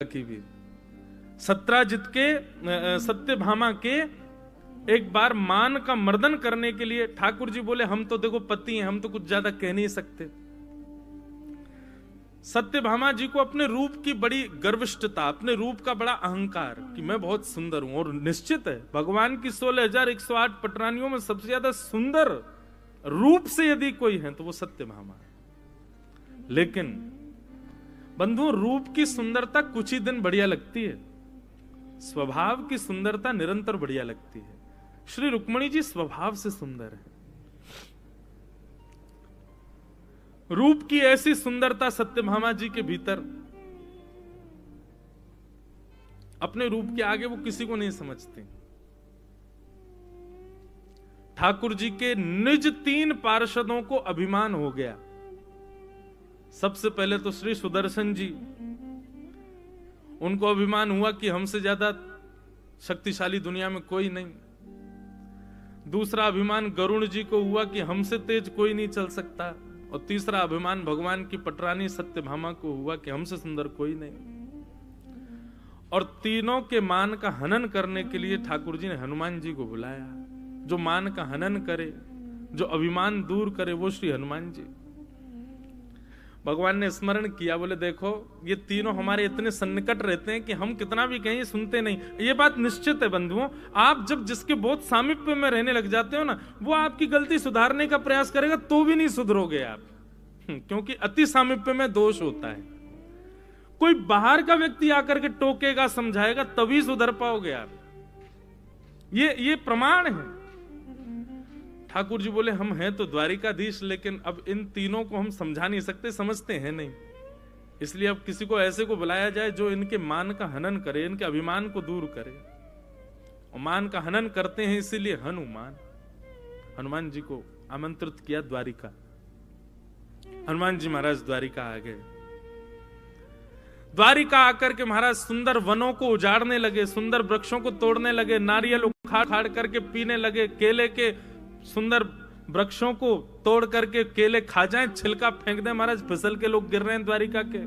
की भी सत्राजित के सत्यभामा के एक बार मान का मर्दन करने के लिए ठाकुर जी बोले हम तो देखो पति हैं, हम तो कुछ ज्यादा कह नहीं सकते। सत्यभामा जी को अपने रूप की बड़ी गर्विष्ठता, अपने रूप का बड़ा अहंकार कि मैं बहुत सुंदर हूं। और निश्चित है भगवान की 16,108 पटरानियों में सबसे ज्यादा सुंदर रूप से यदि कोई है तो वो सत्यभामा है। लेकिन बंधुओं, रूप की सुंदरता कुछ ही दिन बढ़िया लगती है, स्वभाव की सुंदरता निरंतर बढ़िया लगती है। श्री रुक्मणी जी स्वभाव से सुंदर है। रूप की ऐसी सुंदरता सत्यभामा जी के भीतर, अपने रूप के आगे वो किसी को नहीं समझते। ठाकुर जी के निज 3 पार्षदों को अभिमान हो गया। सबसे पहले तो श्री सुदर्शन जी, उनको अभिमान हुआ कि हमसे ज्यादा शक्तिशाली दुनिया में कोई नहीं। दूसरा अभिमान गरुण जी को हुआ कि हमसे तेज कोई नहीं चल सकता। और तीसरा अभिमान भगवान की पटरानी सत्यभामा को हुआ कि हमसे सुंदर कोई नहीं। और तीनों के मान का हनन करने के लिए ठाकुर जी ने हनुमान जी को बुलाया। जो मान का हनन करे, जो अभिमान दूर करे, वो श्री हनुमान जी। भगवान ने स्मरण किया, बोले देखो ये तीनों हमारे इतने सन्निकट रहते हैं कि हम कितना भी कहें सुनते नहीं। ये बात निश्चित है बंधुओं, आप जब जिसके बहुत सामीप्य में रहने लग जाते हो ना, वो आपकी गलती सुधारने का प्रयास करेगा तो भी नहीं सुधरोगे आप, क्योंकि अति सामीप्य में दोष होता है। कोई बाहर का व्यक्ति आकर के टोकेगा, समझाएगा, तभी सुधर पाओगे आप। ये प्रमाण है। ठाकुर जी बोले हम हैं तो द्वारिकाधीश, लेकिन अब इन तीनों को हम समझा नहीं सकते, समझते हैं नहीं। इसलिए अब किसी को ऐसे को बुलाया जाए जो इनके मान का हनन करे, इनके अभिमान को दूर करे। और मान का हनन करते हैं इसीलिए हनुमान जी को आमंत्रित किया द्वारिका। हनुमान जी महाराज द्वारिका आ गए। द्वारिका आकर के महाराज सुंदर वनों को उजाड़ने लगे, सुंदर वृक्षों को तोड़ने लगे, नारियल उखाड़ करके पीने लगे, केले के सुंदर वृक्षों को तोड़ करके केले खा जाएं, छिलका फेंक दें महाराज, फिसल के लोग गिर रहे हैं द्वारिका के।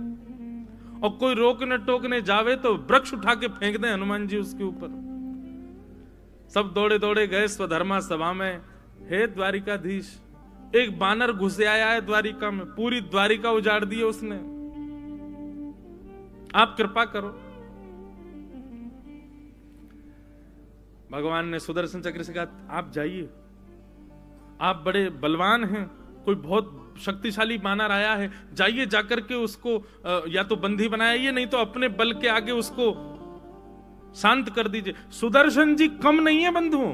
और कोई रोकने टोकने जावे तो वृक्ष उठा के फेंक दें हनुमान जी उसके ऊपर। सब दौड़े दौड़े गए स्वधर्मा सभा में। हे द्वारिकाधीश, एक बानर घुस आया है द्वारिका में, पूरी द्वारिका उजाड़ दी है उसने, आप कृपा करो। भगवान ने सुदर्शन चक्र से कहा आप जाइए, आप बड़े बलवान हैं, कोई बहुत शक्तिशाली बानर आया है, जाइए जाकर के उसको या तो बंदी बनाइए, नहीं तो अपने बल के आगे उसको शांत कर दीजिए। सुदर्शन जी कम नहीं है बंधुओं।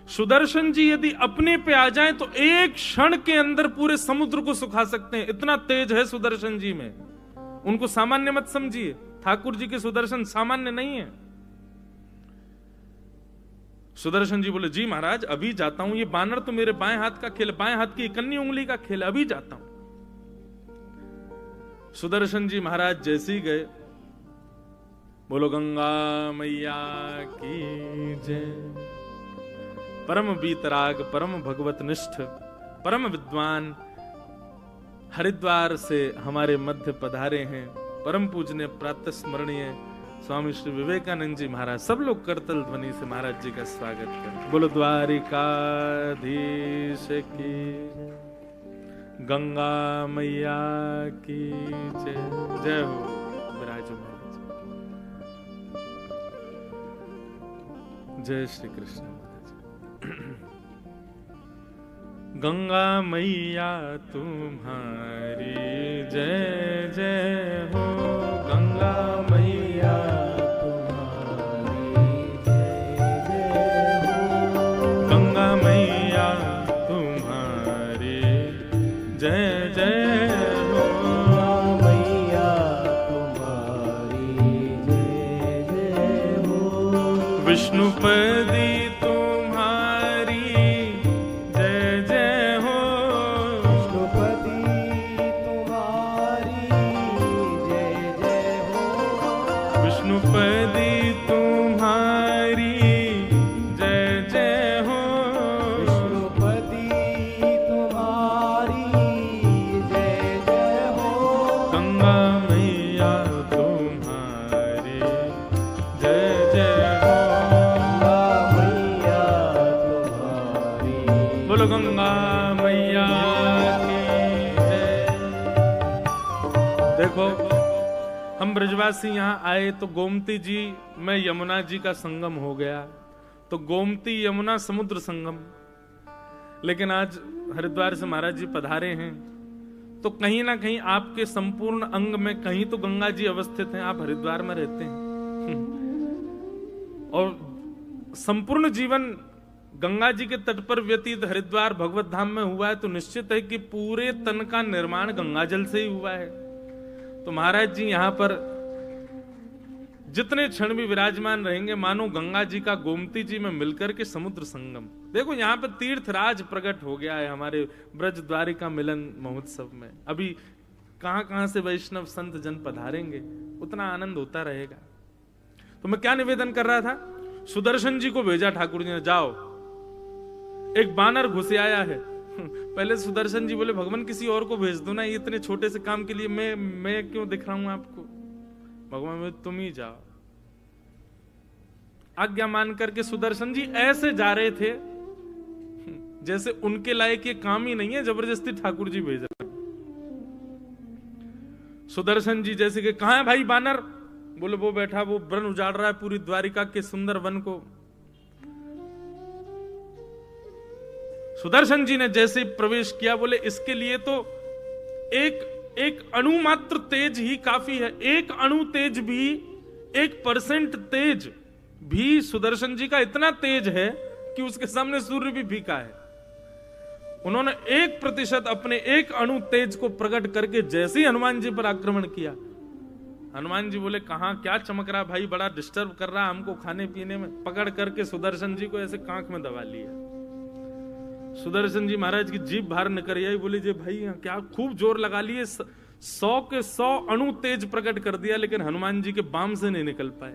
सुदर्शन जी यदि अपने पे आ जाएं तो एक क्षण के अंदर पूरे समुद्र को सुखा सकते हैं, इतना तेज है सुदर्शन जी में। उनको सामान्य मत समझिए, ठाकुर जी के सुदर्शन सामान्य नहीं है। सुदर्शन जी बोले जी महाराज अभी जाता हूं, ये बानर तो मेरे बाएं हाथ का खेल, बाएं हाथ की इकन्नी उंगली का खेल, अभी जाता हूं। सुदर्शन जी महाराज जैसे ही गए, बोलो गंगा मैया की जय। परम बीतराग, परम भगवत निष्ठ, परम विद्वान हरिद्वार से हमारे मध्य पधारे हैं परम पूजनीय प्रातः स्मरणीय स्वामी श्री विवेकानंद जी महाराज। सब लोग करतल ध्वनि से महाराज जी का स्वागत करें। बोलो द्वारिकाधीश की, गंगा मैया की जय। जय हो विराजो महाराज। जय श्री कृष्ण महाराज। गंगा मैया तुम्हारी जय जय हो, गंगा मैया तुम्हारी जय जय हो, गंगा मैया तुम्हारी जय जय हो, मैया तुम्हारी जय जय हो, विष्णुपदी गंगा मैया तुम्हारी हम ब्रजवासी यहाँ आए तो गोमती जी में यमुना जी का संगम हो गया, तो गोमती यमुना समुद्र संगम। लेकिन आज हरिद्वार से महाराज जी पधारे हैं तो कहीं ना कहीं आपके संपूर्ण अंग में कहीं तो गंगा जी अवस्थित हैं। आप हरिद्वार में रहते हैं और संपूर्ण जीवन गंगा जी के तट पर व्यतीत हरिद्वार भगवत धाम में हुआ है, तो निश्चित है कि पूरे तन का निर्माण गंगा जल से ही हुआ है। तो महाराज जी यहां पर जितने क्षण भी विराजमान रहेंगे मानो गंगा जी का गोमती जी में मिलकर के समुद्र संगम। देखो यहां पर तीर्थराज प्रकट हो गया है हमारे ब्रज द्वारिका मिलन महोत्सव में। अभी कहां से वैष्णव संत जन पधारेंगे, उतना आनंद होता रहेगा। तो मैं क्या निवेदन कर रहा था, सुदर्शन जी को भेजा ठाकुर जी ने, जाओ एक बानर घुस आया है। पहले सुदर्शन जी बोले भगवान किसी और को भेज दो ना, इतने छोटे से काम के लिए मैं क्यों दिख रहा हूं आपको। भगवान में तुम ही जाओ। आज्ञा मान करके सुदर्शन जी ऐसे जा रहे थे जैसे उनके लायक ये काम ही नहीं है, जबरदस्ती ठाकुर जी भेज रहे। सुदर्शन जी जैसे कि कहां है भाई बानर, बोले वो बैठा वो वन उजाड़ रहा है पूरी द्वारिका के सुंदर वन को। सुदर्शन जी ने जैसे प्रवेश किया बोले इसके लिए तो एक अणु मात्र तेज ही काफी है। एक अणु तेज भी, 1% तेज भी सुदर्शन जी का इतना तेज है कि उसके सामने सूर्य भी फीका है। उन्होंने 1% अपने एक अणु तेज को प्रकट करके जैसे ही हनुमान जी पर आक्रमण किया, हनुमान जी बोले कहां क्या चमक रहा भाई, बड़ा डिस्टर्ब कर रहा हमको खाने पीने में। पकड़ करके सुदर्शन जी को ऐसे कांख में दबा लिया। सुदर्शन जी महाराज की जीभ बाहर निकल आई, बोले जे भाई क्या खूब जोर लगा लिए, 100 के 100 अणु तेज प्रकट कर दिया, लेकिन हनुमान जी के बाम से नहीं निकल पाए।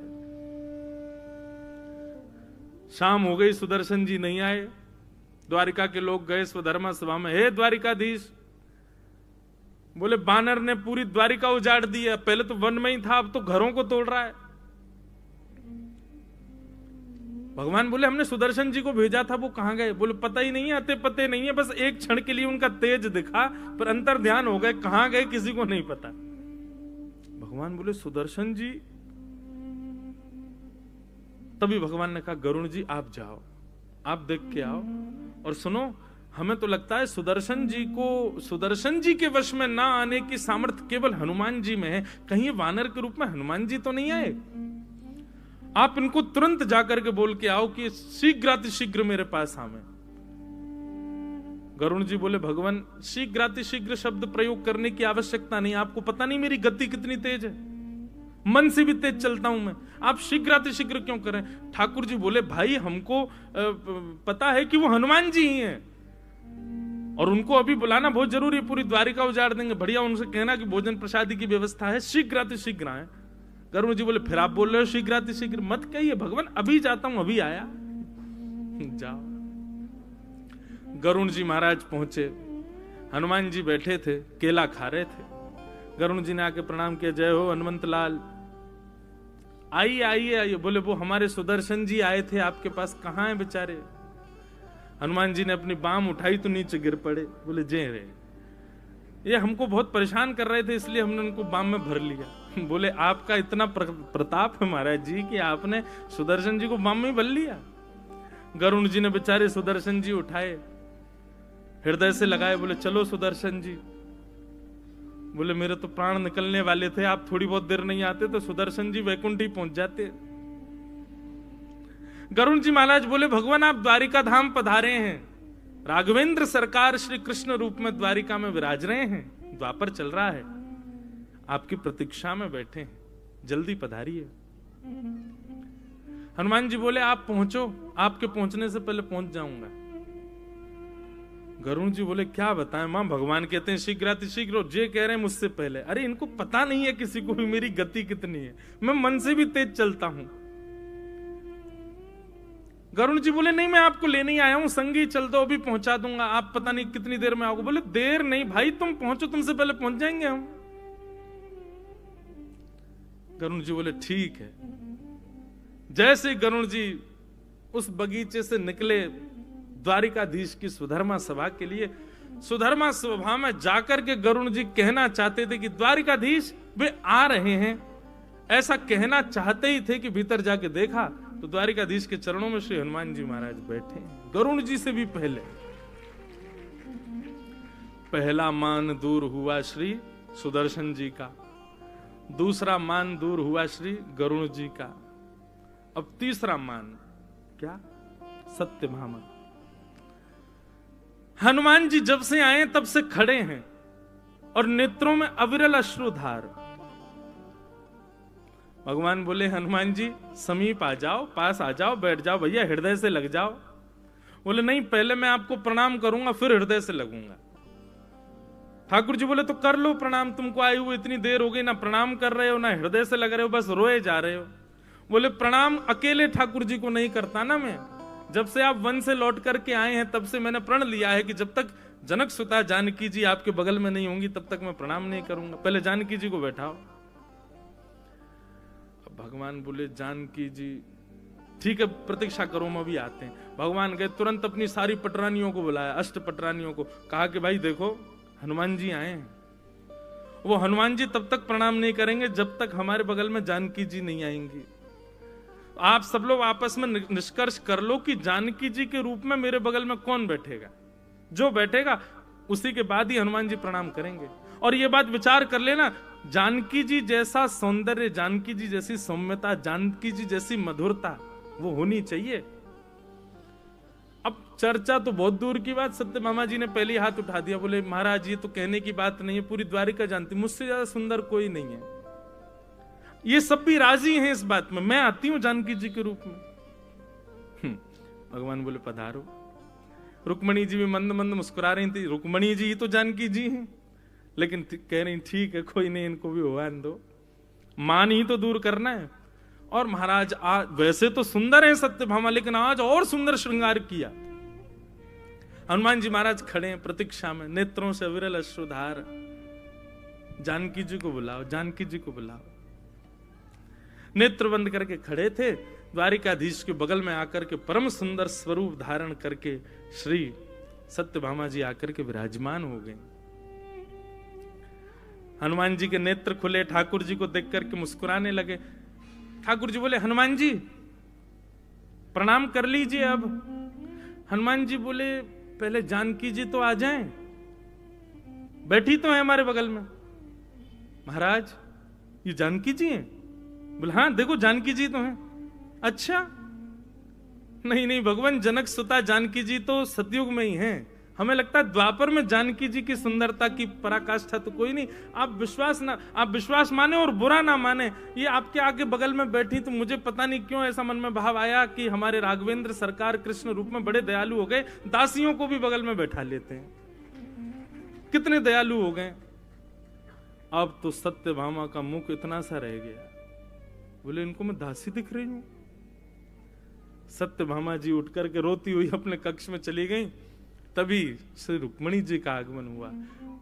शाम हो गई, सुदर्शन जी नहीं आए। द्वारिका के लोग गए स्वधर्मा सभा में, हे द्वारिकाधीश, बोले बानर ने पूरी द्वारिका उजाड़ दी है, पहले तो वन में ही था अब तो घरों को तोड़ रहा है। भगवान बोले हमने सुदर्शन जी को भेजा था, वो कहां गए। बोले पता ही नहीं है, आते पते नहीं है, बस एक क्षण के लिए उनका तेज दिखा पर अंतर ध्यान हो गए, कहां गए किसी को नहीं पता। भगवान बोले सुदर्शन जी, तभी भगवान ने कहा गरुण जी आप जाओ, आप देख के आओ और सुनो। हमें तो लगता है सुदर्शन जी के वश में ना आने की सामर्थ्य केवल हनुमान जी में है, कहीं वानर के रूप में हनुमान जी तो नहीं आए। आप इनको तुरंत जाकर के बोल के आओ कि शीघ्रातिशीघ्र मेरे पास आवे। गरुण जी बोले भगवान शीघ्रातिशीघ्र शब्द प्रयोग करने की आवश्यकता नहीं, आपको पता नहीं मेरी गति कितनी तेज है, मन से भी तेज चलता हूं मैं, आप शीघ्रातिशीघ्र क्यों करें। ठाकुर जी बोले भाई हमको पता है कि वो हनुमान जी ही हैं और उनको अभी बुलाना बहुत जरूरी है, पूरी द्वारिका उजाड़ देंगे, बढ़िया उनसे कहना कि भोजन प्रसादी की व्यवस्था है, शीघ्रातिशीघ्र आए। गरुड़ जी बोले फिर आप बोल रहे हो शीघ्रातिशीघ्र, मत कहिए भगवान, अभी जाता हूं, अभी आया। जाओ। गरुड़ जी महाराज पहुंचे, हनुमान जी बैठे थे, केला खा रहे थे। गरुड़ जी ने आके प्रणाम किया, जय हो हनुमंत लाल, आइए आइए आइए। बोले वो हमारे सुदर्शन जी आए थे आपके पास, कहां हैं बेचारे। हनुमान जी ने अपनी बाम उठाई तो नीचे गिर पड़े। बोले जय रे, ये हमको बहुत परेशान कर रहे थे इसलिए हमने उनको बाम में भर लिया। बोले आपका इतना प्रताप है महाराज जी कि आपने सुदर्शन जी को बाम में भर लिया। गरुड़ जी ने बेचारे सुदर्शन जी उठाए, हृदय से लगाए, बोले चलो सुदर्शन जी। बोले मेरे तो प्राण निकलने वाले थे, आप थोड़ी बहुत देर नहीं आते तो सुदर्शन जी वैकुंठ ही पहुंच जाते। गरुड़ जी महाराज बोले भगवान आप द्वारिका धाम पधारे हैं, राघवेंद्र सरकार श्री कृष्ण रूप में द्वारिका में विराज रहे हैं, द्वापर चल रहा है, आपकी प्रतीक्षा में बैठे हैं, जल्दी पधारिए। हनुमान जी बोले आप पहुंचो, आपके पहुंचने से पहले पहुंच जाऊंगा। गरुड़ जी बोले क्या बताएं मां, भगवान कहते हैं शीघ्रातिशीघ्र, जे कह रहे हैं मुझसे पहले। अरे इनको पता नहीं है किसी को भी मेरी गति कितनी है, मैं मन से भी तेज चलता हूं। गरुड़ जी बोले नहीं मैं आपको लेने ही आया हूं, संगी चल दो, अभी पहुंचा दूंगा, आप पता नहीं कितनी देर में आओगे। बोले देर नहीं भाई, तुम पहुंचो, तुमसे पहले पहुंच जाएंगे हम। गरुड़ जी बोले ठीक है। जैसे गरुड़ जी उस बगीचे से निकले द्वारिकाधीश की सुधर्मा सभा के लिए, सुधर्मा सभा में जाकर के गरुड़ जी कहना चाहते थे कि द्वारिकाधीश वे आ रहे हैं, ऐसा कहना चाहते ही थे कि भीतर जाके देखा तो द्वारिकाधीश के चरणों में श्री हनुमान जी महाराज बैठे, गरुण जी से भी पहले। पहला मान दूर हुआ श्री सुदर्शन जी का, दूसरा मान दूर हुआ श्री गरुण जी का, अब तीसरा मान क्या? सत्यभामा। हनुमान जी जब से आए तब से खड़े हैं और नेत्रों में अविरल अश्रुधार। भगवान बोले हनुमान जी समीप आ जाओ, पास आ जाओ, बैठ जाओ भैया, हृदय से लग जाओ। बोले नहीं, पहले मैं आपको प्रणाम करूंगा फिर हृदय से लगूंगा। ठाकुर जी बोले तो कर लो प्रणाम, तुमको आए हुए इतनी देर हो गई, ना प्रणाम कर रहे हो ना हृदय से लग रहे हो, बस रोए जा रहे हो। बोले प्रणाम अकेले ठाकुर जी को नहीं करता ना मैं, जब से आप वन से लौट करके आए हैं तब से मैंने प्रण लिया है कि जब तक जनक सुता जानकी जी आपके बगल में नहीं होंगी तब तक मैं प्रणाम नहीं करूंगा, पहले जानकी जी को बैठाओ। भगवान बोले जानकी जी ठीक है प्रतीक्षा करो, हम अभी आते हैं। भगवान गए, तुरंत अपनी सारी पटरानियों को बुलाया, अष्ट पटरानियों को, कहा कि भाई देखो हनुमान जी आए हैं। वो हनुमान जी तब तक प्रणाम नहीं करेंगे जब तक हमारे बगल में जानकी जी नहीं आएंगी। आप सब लोग आपस में निष्कर्ष कर लो कि जानकी जी के रूप में मेरे बगल में कौन बैठेगा, जो बैठेगा उसी के बाद ही हनुमान जी प्रणाम करेंगे। और ये बात विचार कर लेना, जानकी जी जैसा सौंदर्य, जानकी जी जैसी सौम्यता, जानकी जी जैसी मधुरता वो होनी चाहिए। अब चर्चा तो बहुत दूर की बात, सत्यभामा जी ने पहले हाथ उठा दिया, बोले महाराज ये तो कहने की बात नहीं है, पूरी द्वारिका जानती, मुझसे ज्यादा सुंदर कोई नहीं है। ये सब भी राजी हैं इस बात में, मैं आती हूं जानकी जी के रूप में। भगवान बोले पधारो। रुक्मणी जी भी मंद मंद मुस्कुरा रही थी, रुक्मणी जी तो जानकी जी हैं, लेकिन कह रही ठीक है कोई नहीं, इनको भी होने दो, मान ही तो दूर करना है। और महाराज आज वैसे तो सुंदर है सत्यभामा, लेकिन आज और सुंदर श्रृंगार किया। हनुमान जी महाराज खड़े हैं प्रतीक्षा में, नेत्रों से विरल अश्रुधार। जानकी जी को बुलाओ, जानकी जी को बुलाओ। नेत्र बंद करके खड़े थे, द्वारिकाधीश के बगल में आकर के परम सुंदर स्वरूप धारण करके श्री सत्यभामा जी आकर के विराजमान हो गए। हनुमान जी के नेत्र खुले, ठाकुर जी को देख करके मुस्कुराने लगे। ठाकुर जी बोले हनुमान जी प्रणाम कर लीजिए अब। हनुमान जी बोले पहले जानकी जी तो आ जाएं, बैठी तो है हमारे बगल में। महाराज ये जानकी जी हैं? बोले हाँ देखो जानकी जी तो हैं। अच्छा नहीं नहीं भगवान, जनक सुता जानकी जी तो सतयुग में ही हैं, हमें लगता है द्वापर में जानकी जी की सुंदरता की पराकाष्ठा तो कोई नहीं। आप विश्वास माने और बुरा ना माने, ये आपके आगे बगल में बैठी तो मुझे पता नहीं क्यों ऐसा मन में भाव आया कि हमारे राघवेंद्र सरकार कृष्ण रूप में बड़े दयालु हो गए, दासियों को भी बगल में बैठा लेते हैं, कितने दयालु हो गए। अब तो सत्यभामा का मुख इतना सा रह गया, बोले इनको मैं दासी दिख रही हूं। सत्यभामा जी उठ करके रोती हुई अपने कक्ष में चली गई। तभी श्री रुक्मणी जी का आगमन हुआ।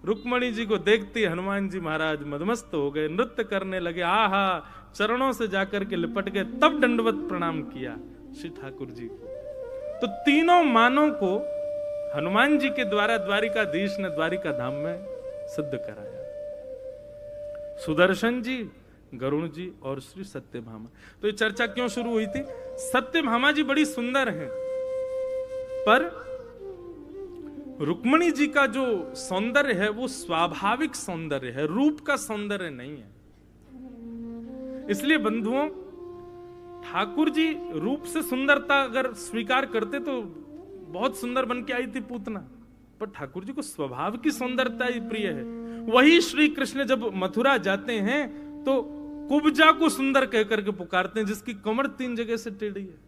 रुक्मणी जी को देखते हनुमान जी महाराज मदमस्त हो गए, नृत्य करने लगे, आहा चरणों से जाकर के लिपट गए, तब दंडवत प्रणाम किया श्री ठाकुर जी को। तो तीनों मानों को हनुमान जी के द्वारा द्वारिकाधीश ने द्वारिका धाम में सिद्ध कराया, सुदर्शन जी, गरुण जी और श्री सत्यभामा। तो ये चर्चा क्यों शुरू हुई थी? सत्यभामा जी बड़ी सुंदर हैं, पर रुक्मणी जी का जो सौंदर्य है वो स्वाभाविक सौंदर्य है, रूप का सौंदर्य नहीं है। इसलिए बंधुओं, ठाकुर जी रूप से सुंदरता अगर स्वीकार करते तो बहुत सुंदर बन के आई थी पूतना, पर ठाकुर जी को स्वभाव की सुंदरता ही प्रिय है। वही श्री कृष्ण जब मथुरा जाते हैं तो कुब्जा को सुंदर कहकर के पुकारते हैं, जिसकी कमर 3 जगह से टेढ़ी है।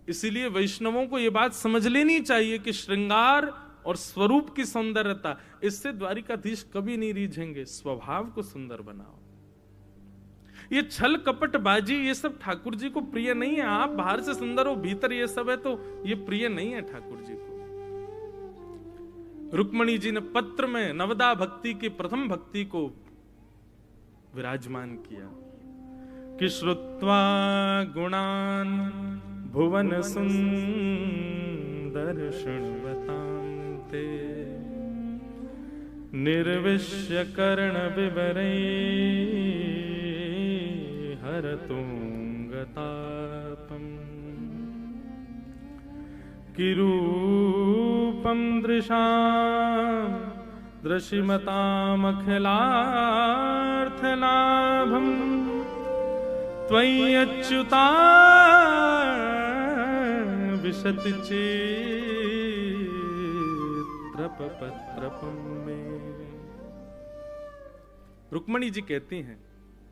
इसीलिए वैष्णवों को यह बात समझ लेनी चाहिए कि श्रृंगार और स्वरूप की सौंदर्यता, इससे द्वारिकाधीश कभी नहीं रीझेंगे। स्वभाव को सुंदर बनाओ। ये छल कपट बाजी ये सब ठाकुर जी को प्रिय नहीं है। आप बाहर से सुंदर हो, भीतर ये सब है, तो ये प्रिय नहीं है ठाकुर जी को। रुक्मणी जी ने पत्र में नवदा भक्ति की प्रथम भक्ति को विराजमान किया कि श्रुत्वा गुणान भुवन सुंदर शृण्वतां ते निर्विश्य कर्ण विवरै स्मरतुंगतापम् किरूपं दृशां दृशिमतामखिलार्थलाभं त्वय्यच्युता विशति चित्रपत्रपं मे। रुक्मणी जी कहती हैं,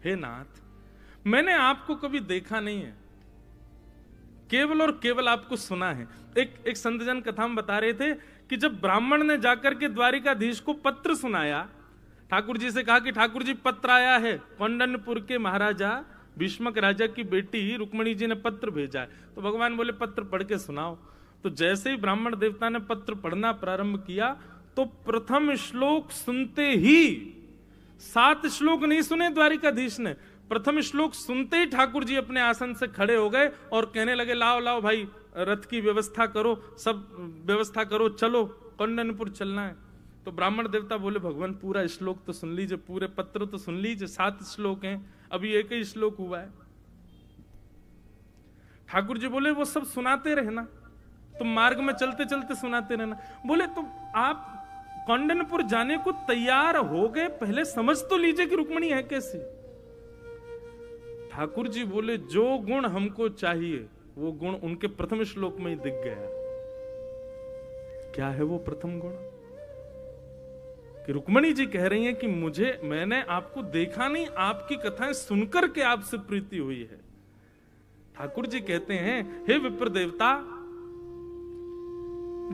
हे नाथ, मैंने आपको कभी देखा नहीं है, केवल और केवल आपको सुना है। एक संतजन कथा में बता रहे थे कि जब ब्राह्मण ने जाकर के द्वारिकाधीश को पत्र सुनाया, ठाकुर जी से कहा कि ठाकुर जी पत्र आया है, कौंडन्यपुर के महाराजा भीष्मक राजा की बेटी रुक्मणी जी ने पत्र भेजा है। तो भगवान बोले पत्र पढ़ के सुनाओ। तो जैसे ही ब्राह्मण देवता ने पत्र पढ़ना प्रारंभ किया तो प्रथम श्लोक सुनते ही, 7 श्लोक नहीं सुने द्वारिकाधीश ने, प्रथम श्लोक सुनते ही ठाकुर जी अपने आसन से खड़े हो गए और कहने लगे, लाओ लाओ भाई, रथ की व्यवस्था करो, सब व्यवस्था करो, चलो कौंडन्यपुर चलना है। तो ब्राह्मण देवता बोले, भगवान पूरा श्लोक तो सुन लीजिए, पूरे पत्र तो सुन लीजिए, 7 श्लोक हैं, अभी एक ही श्लोक हुआ है। ठाकुर जी बोले, वो सब सुनाते रहना, तुम मार्ग में चलते चलते सुनाते रहना। बोले, तुम आप कौंडन्यपुर जाने को तैयार हो गए, पहले समझ तो लीजिए कि रुक्मणी है कैसी। ठाकुर जी बोले, जो गुण हमको चाहिए वो गुण उनके प्रथम श्लोक में ही दिख गया। क्या है वो प्रथम गुण? कि रुक्मणी जी कह रही हैं कि मैंने आपको देखा नहीं, आपकी कथाएं सुनकर के आपसे प्रीति हुई है। ठाकुर जी कहते हैं, हे विप्र देवता,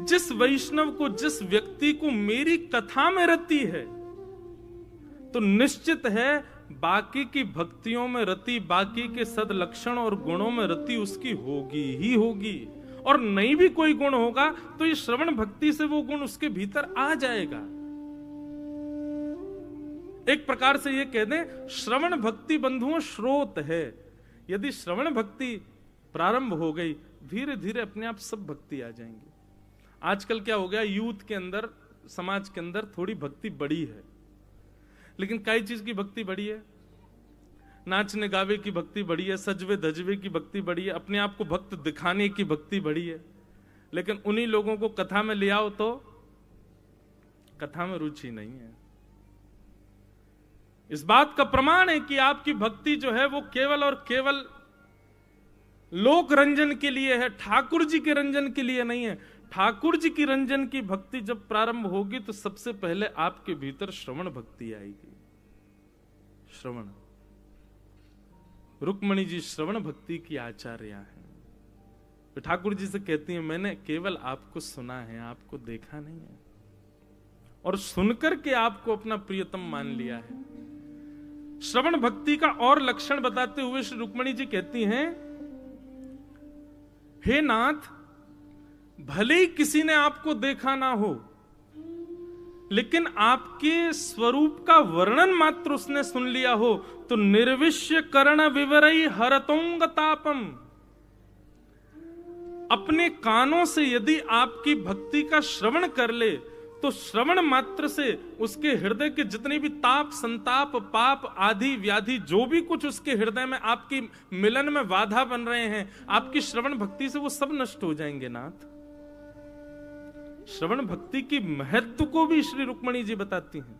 जिस वैष्णव को, जिस व्यक्ति को मेरी कथा में रति है, तो निश्चित है बाकी की भक्तियों में रति, बाकी के सदलक्षण और गुणों में रति उसकी होगी ही होगी। और नहीं भी कोई गुण होगा तो ये श्रवण भक्ति से वो गुण उसके भीतर आ जाएगा। एक प्रकार से ये कह दें, श्रवण भक्ति बंधुओं स्रोत है। यदि श्रवण भक्ति प्रारंभ हो गई, धीरे धीरे अपने आप सब भक्ति आ जाएंगी। आजकल क्या हो गया, यूथ के अंदर, समाज के अंदर थोड़ी भक्ति बढ़ी है, लेकिन कई चीज की भक्ति बढ़ी है। नाचने गावे की भक्ति बढ़ी है, सजवे धजवे की भक्ति बढ़ी है, अपने आप को भक्त दिखाने की भक्ति बढ़ी है। लेकिन उन्हीं लोगों को कथा में ले आओ तो कथा में रुचि नहीं है। इस बात का प्रमाण है कि आपकी भक्ति जो है वो केवल और केवल लोक रंजन के लिए है, ठाकुर जी के रंजन के लिए नहीं है। ठाकुर जी की रंजन की भक्ति जब प्रारंभ होगी तो सबसे पहले आपके भीतर श्रवण भक्ति आएगी। श्रवण, रुक्मणी जी श्रवण भक्ति की आचार्या हैं। तो ठाकुर जी से कहती हैं, मैंने केवल आपको सुना है, आपको देखा नहीं है, और सुनकर के आपको अपना प्रियतम मान लिया है। श्रवण भक्ति का और लक्षण बताते हुए श्री रुक्मणी जी कहती हैं, हे नाथ, भले ही किसी ने आपको देखा ना हो, लेकिन आपके स्वरूप का वर्णन मात्र उसने सुन लिया हो तो निर्विश्य कर्ण विवरई हरतोंग तापम। अपने कानों से यदि आपकी भक्ति का श्रवण कर ले तो श्रवण मात्र से उसके हृदय के जितने भी ताप, संताप, पाप आदि व्याधि, जो भी कुछ उसके हृदय में आपकी मिलन में बाधा बन रहे हैं, आपकी श्रवण भक्ति से वो सब नष्ट हो जाएंगे। नाथ, श्रवण भक्ति की महत्व को भी श्री रुक्मणी जी बताती हैं।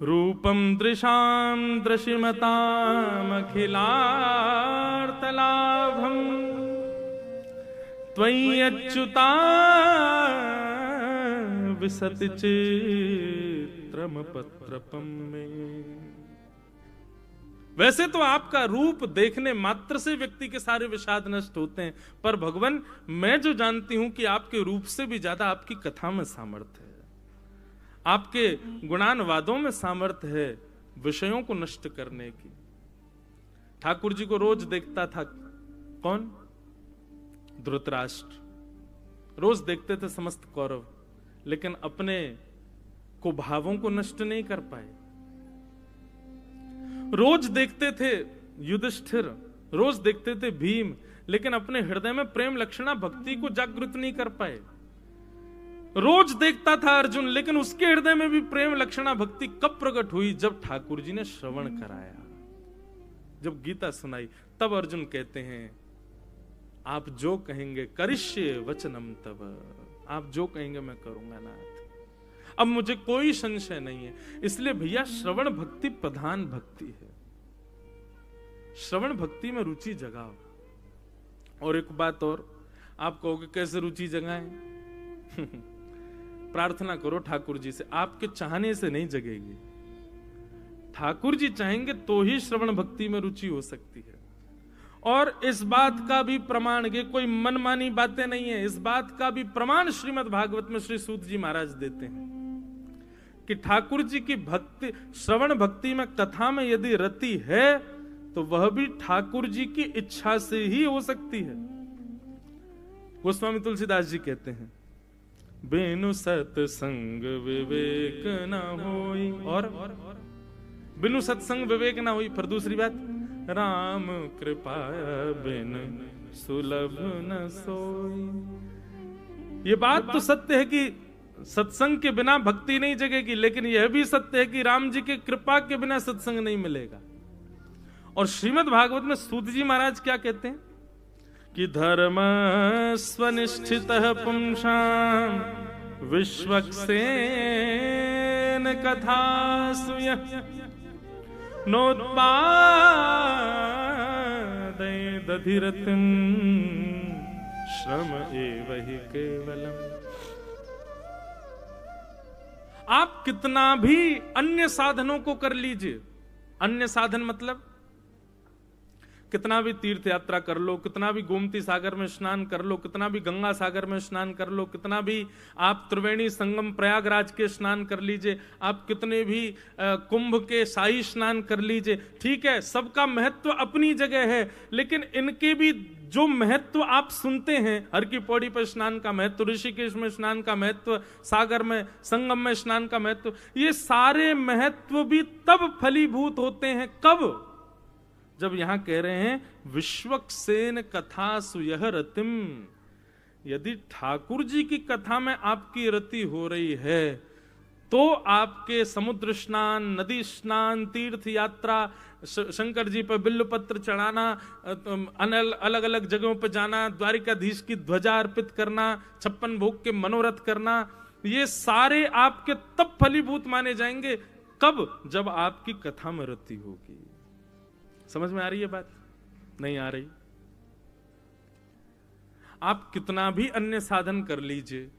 रूपम दृशाम दृशिमताम अखिलार्थलाभम त्वयि अच्युता विसति चित्रम पत्रपम में। वैसे तो आपका रूप देखने मात्र से व्यक्ति के सारे विषाद नष्ट होते हैं, पर भगवान, मैं जो जानती हूं कि आपके रूप से भी ज्यादा आपकी कथा में सामर्थ्य है, आपके गुणानुवादों में सामर्थ्य है विषयों को नष्ट करने की। ठाकुर जी को रोज देखता था कौन? धृतराष्ट्र। रोज देखते थे समस्त कौरव, लेकिन अपने कुभावों को नष्ट नहीं कर पाए। रोज देखते थे युधिष्ठिर, रोज देखते थे भीम, लेकिन अपने हृदय में प्रेम लक्षणा भक्ति को जागृत नहीं कर पाए। रोज देखता था अर्जुन, लेकिन उसके हृदय में भी प्रेम लक्षणा भक्ति कब प्रकट हुई? जब ठाकुर जी ने श्रवण कराया। जब गीता सुनाई तब अर्जुन कहते हैं आप जो कहेंगे करिष्ये वचनम तब, आप जो कहेंगे मैं करूंगा नाथ, अब मुझे कोई संशय नहीं है। इसलिए भैया श्रवण भक्ति प्रधान भक्ति है, श्रवण भक्ति में रुचि जगाओ। और एक बात और, आप कहोगे कैसे रुचि जगाएं? प्रार्थना करो ठाकुर जी से, आपके चाहने से नहीं जगेगी, ठाकुर जी चाहेंगे तो ही श्रवण भक्ति में रुचि हो सकती है। और इस बात का भी प्रमाण, ये कोई मनमानी बातें नहीं है, इस बात का भी प्रमाण श्रीमद् भागवत में श्री सूत जी महाराज देते हैं कि ठाकुर जी की भक्ति, श्रवण भक्ति में, कथा में यदि रति है तो वह भी ठाकुर जी की इच्छा से ही हो सकती है। गोस्वामी तुलसीदास जी कहते हैं बिनु सत्संग विवेक न होई, और बिनु सत्संग विवेक न होई। फिर दूसरी बात, राम कृपा बिन सुलभ न सोई। ये बात तो सत्य है कि सत्संग के बिना भक्ति नहीं जगेगी, लेकिन यह भी सत्य है कि राम जी की कृपा के बिना सत्संग नहीं मिलेगा। और श्रीमद् भागवत में सूत जी महाराज क्या कहते हैं कि धर्म स्वनिष्ठितः पुंसां विश्वक्सेन कथासु यः नोत्पादयदधिरतिं श्रम एव हि केवलम्। आप कितना भी अन्य साधनों को कर लीजिए, अन्य साधन मतलब कितना भी तीर्थ यात्रा कर लो, कितना भी गोमती सागर में स्नान कर लो, कितना भी गंगा सागर में स्नान कर लो, कितना भी आप त्रिवेणी संगम प्रयागराज के स्नान कर लीजिए, आप कितने भी कुंभ के शाही स्नान कर लीजिए, ठीक है, सबका महत्व अपनी जगह है। लेकिन इनके भी जो महत्व आप सुनते हैं, हर की पौड़ी पर स्नान का महत्व, ऋषिकेश में स्नान का महत्व, सागर में संगम में स्नान का महत्व, ये सारे महत्व भी तब फलीभूत होते हैं कब? जब यहां कह रहे हैं विश्वक्सेन कथा सुयह रतिम। यदि ठाकुर जी की कथा में आपकी रति हो रही है तो आपके समुद्र स्नान, नदी स्नान, तीर्थ यात्रा, शंकर जी पर बिल्वपत्र चढ़ाना, अलग अलग जगहों पर जाना, द्वारिकाधीश की ध्वजा अर्पित करना, 56 भोग के मनोरथ करना, ये सारे आपके तब फलीभूत माने जाएंगे कब? जब आपकी कथा में रति होगी। समझ में आ रही है बात? नहीं आ रही? आप कितना भी अन्य साधन कर लीजिए,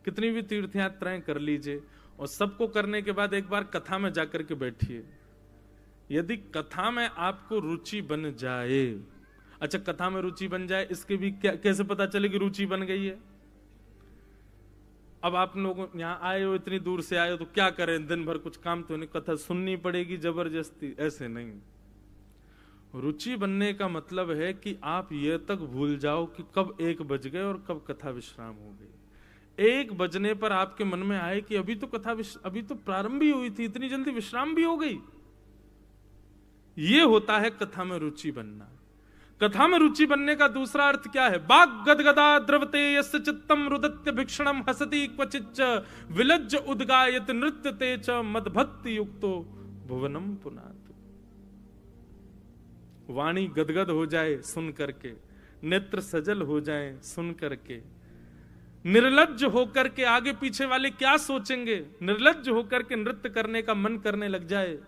कितनी भी तीर्थ यात्राएं कर लीजिए, और सबको करने के बाद एक बार कथा में जाकर के बैठिए। यदि कथा में आपको रुचि बन जाए, अच्छा कथा में रुचि बन जाए, इसके भी कैसे पता चले कि रुचि बन गई है? अब आप लोग यहाँ आए हो, इतनी दूर से आए हो, तो क्या करें, दिन भर कुछ काम तो नहीं, कथा सुननी पड़ेगी जबरदस्ती? ऐसे नहीं। रुचि बनने का मतलब है कि आप ये तक भूल जाओ कि कब 1 बज गए और कब कथा विश्राम हो गई। 1 बजने पर आपके मन में आए कि अभी तो कथा अभी तो प्रारंभ ही हुई थी, इतनी जल्दी विश्राम भी हो गई। ये होता है कथा में रुचि बनना। कथा में रुचि बनने का दूसरा अर्थ क्या है? बाग गदगदा द्रवते यस्य चित्तम रुदत्य भिक्षणम हसति क्वचिच्च विलज्ज उद्गायत नृत्यते च मदभक्ति युक्तो भुवनम पुनातु। वाणी गदगद हो जाए सुन करके, नेत्र सजल हो जाए सुन करके, निर्लज्ज होकर के आगे पीछे वाले क्या सोचेंगे, निर्लज्ज होकर के नृत्य करने का मन करने लग जाए,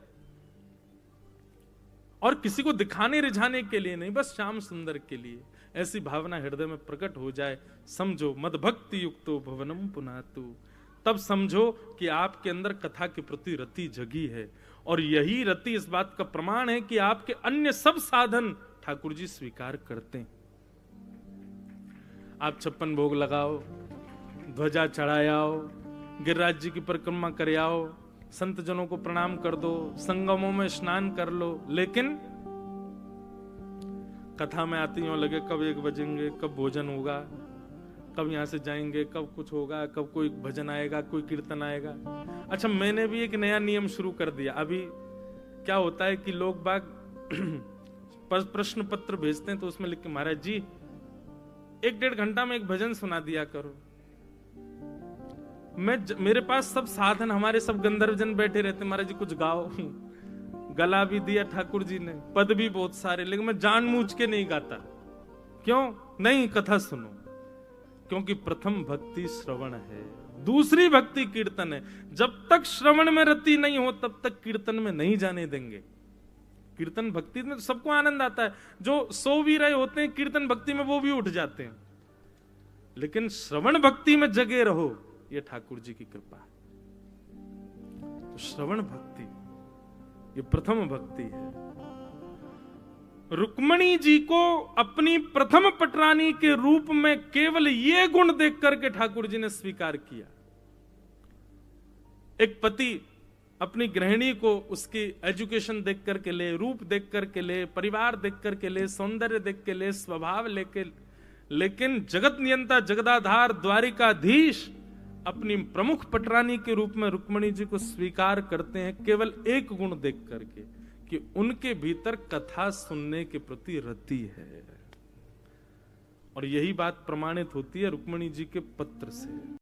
और किसी को दिखाने रिझाने के लिए नहीं, बस श्याम सुंदर के लिए, ऐसी भावना हृदय में प्रकट हो जाए, समझो मदभक्ति युक्तो भुवनम पुनातु। तब समझो कि आपके अंदर कथा के प्रति रति जगी है, और यही रति इस बात का प्रमाण है कि आपके अन्य सब साधन ठाकुर जी स्वीकार करते हैं। आप 56 भोग लगाओ, ध्वजा चढ़ाओ, गिरिराज जी की परिक्रमा कर आओ, संत जनों को प्रणाम कर दो, संगमों में स्नान कर लो, लेकिन कथा में आती हो लगे कब 1 बजेंगे, कब भोजन होगा, कब यहां से जाएंगे, कब कुछ होगा, कब कोई भजन आएगा, कोई कीर्तन आएगा। अच्छा, मैंने भी एक नया नियम शुरू कर दिया। अभी क्या होता है कि लोग बाग प्रश्न पत्र भेजते हैं तो उसमें लिख के, महाराज जी 1-1.5 घंटा में एक भजन सुना दिया करो। मेरे पास सब साधन, हमारे सब गंधर्व जन बैठे रहते, महाराज जी कुछ गाओ। गला भी दिया ठाकुर जी ने, पद भी बहुत सारे, लेकिन मैं जानबूझ के नहीं गाता। क्यों नहीं? कथा सुनो। क्योंकि प्रथम भक्ति श्रवण है, दूसरी भक्ति कीर्तन है। जब तक श्रवण में रति नहीं हो तब तक कीर्तन में नहीं जाने देंगे। कीर्तन भक्ति में तो सबको आनंद आता है, जो सो भी रहे होते हैं कीर्तन भक्ति में वो भी उठ जाते हैं, लेकिन श्रवण भक्ति में जगे रहो, ये ठाकुर जी की कृपा है। तो श्रवण भक्ति ये प्रथम भक्ति है। रुक्मणी जी को अपनी प्रथम पटरानी के रूप में केवल ये गुण देख करके ठाकुर जी ने स्वीकार किया। एक पति अपनी गृहिणी को उसकी एजुकेशन देख करके ले, रूप देख करके ले, परिवार देख करके ले, सौंदर्य देख के ले, स्वभाव लेके, लेकिन जगत नियंता जगदाधार द्वारिकाधीश अपनी प्रमुख पटरानी के रूप में रुक्मणी जी को स्वीकार करते हैं केवल एक गुण देख करके, कि उनके भीतर कथा सुनने के प्रति रति है। और यही बात प्रमाणित होती है रुक्मणी जी के पत्र से।